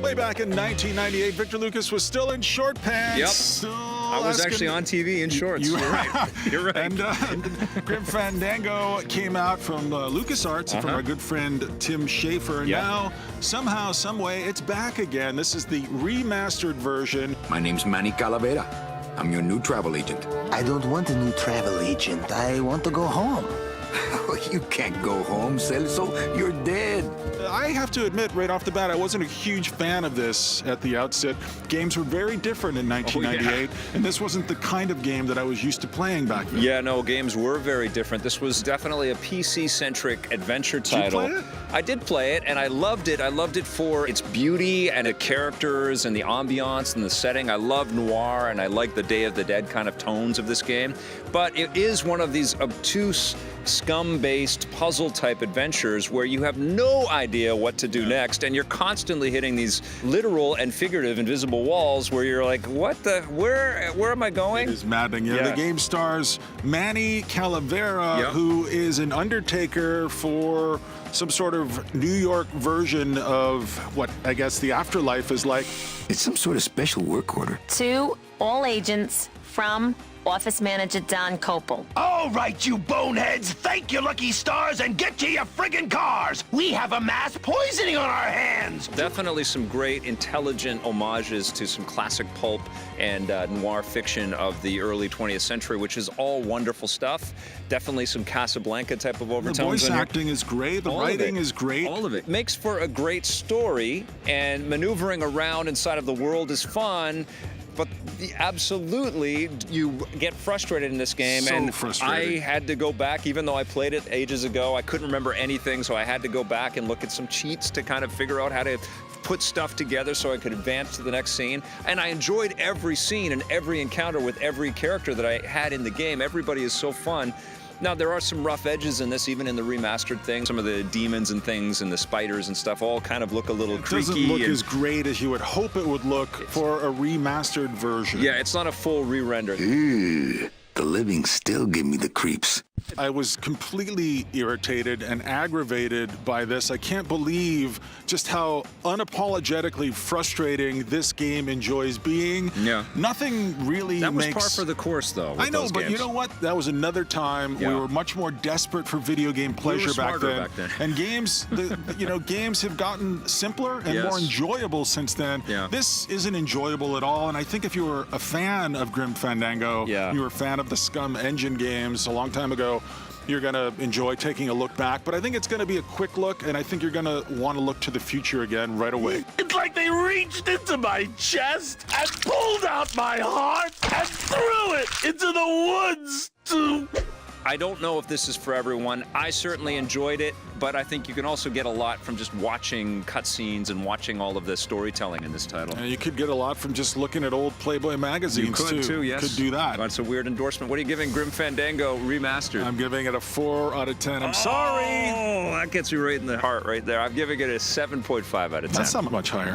Way back in 1998, Victor Lucas was still in short pants. Yep. Still I was actually on TV in shorts. You're right. You're right. And Grim Fandango came out from LucasArts from our good friend Tim Schafer. And now, somehow, someway, it's back again. This is the remastered version. My name's Manny Calavera. I'm your new travel agent. I don't want a new travel agent. I want to go home. You can't go home, Celso. You're dead. I have to admit right off the bat, I wasn't a huge fan of this at the outset. Games were very different in 1998, and this wasn't the kind of game that I was used to playing back then. Yeah, no, games were very different. This was definitely a PC-centric adventure title. Did you play it? I did play it, and I loved it. I loved it for its beauty and the characters and the ambiance and the setting. I love noir, and I like the Day of the Dead kind of tones of this game. But it is one of these obtuse, scum-based puzzle-type adventures where you have no idea what to do next, and you're constantly hitting these literal and figurative invisible walls where you're like, what the, where am I going? It is maddening. Yeah. The game stars Manny Calavera, who is an undertaker for some sort of New York version of what I guess the afterlife is like. It's some sort of special work order. To all agents from Office Manager Don Copel. All right, you boneheads, thank your lucky stars and get to your friggin' cars. We have a mass poisoning on our hands. Definitely some great, intelligent homages to some classic pulp and noir fiction of the early 20th century, which is all wonderful stuff. Definitely some Casablanca type of overtones. The voice acting is great. The writing is great. All of it. Makes for a great story, and maneuvering around inside of the world is fun. But absolutely, you get frustrated in this game. So frustrating. I had to go back, even though I played it ages ago. I couldn't remember anything, so I had to go back and look at some cheats to kind of figure out how to put stuff together so I could advance to the next scene. And I enjoyed every scene and every encounter with every character that I had in the game. Everybody is so fun. Now, there are some rough edges in this, even in the remastered thing. Some of the demons and things and the spiders and stuff all kind of look a little creaky. It doesn't look as great as you would hope it would look for a remastered version. Yeah, it's not a full re-render. The living still give me the creeps. I was completely irritated and aggravated by this. I can't believe just how unapologetically frustrating this game enjoys being. Yeah. Nothing really That was makes... par for the course, though. I know, but you know what? That was another time we were much more desperate for video game pleasure back then. And games, games have gotten simpler and more enjoyable since then. Yeah. This isn't enjoyable at all, and I think if you were a fan of Grim Fandango, you were a fan of the Scum Engine games a long time ago, you're going to enjoy taking a look back. But I think it's going to be a quick look, and I think you're going to want to look to the future again right away. It's like they reached into my chest and pulled out my heart and threw it into the woods to... I don't know if this is for everyone. I certainly enjoyed it, but I think you can also get a lot from just watching cutscenes and watching all of the storytelling in this title. And you could get a lot from just looking at old Playboy magazines, too. Yes. Could do that. That's a weird endorsement. What are you giving Grim Fandango Remastered? I'm giving it a 4 out of 10. I'm sorry. Oh, that gets you right in the heart right there. I'm giving it a 7.5 out of 10. That's not much higher.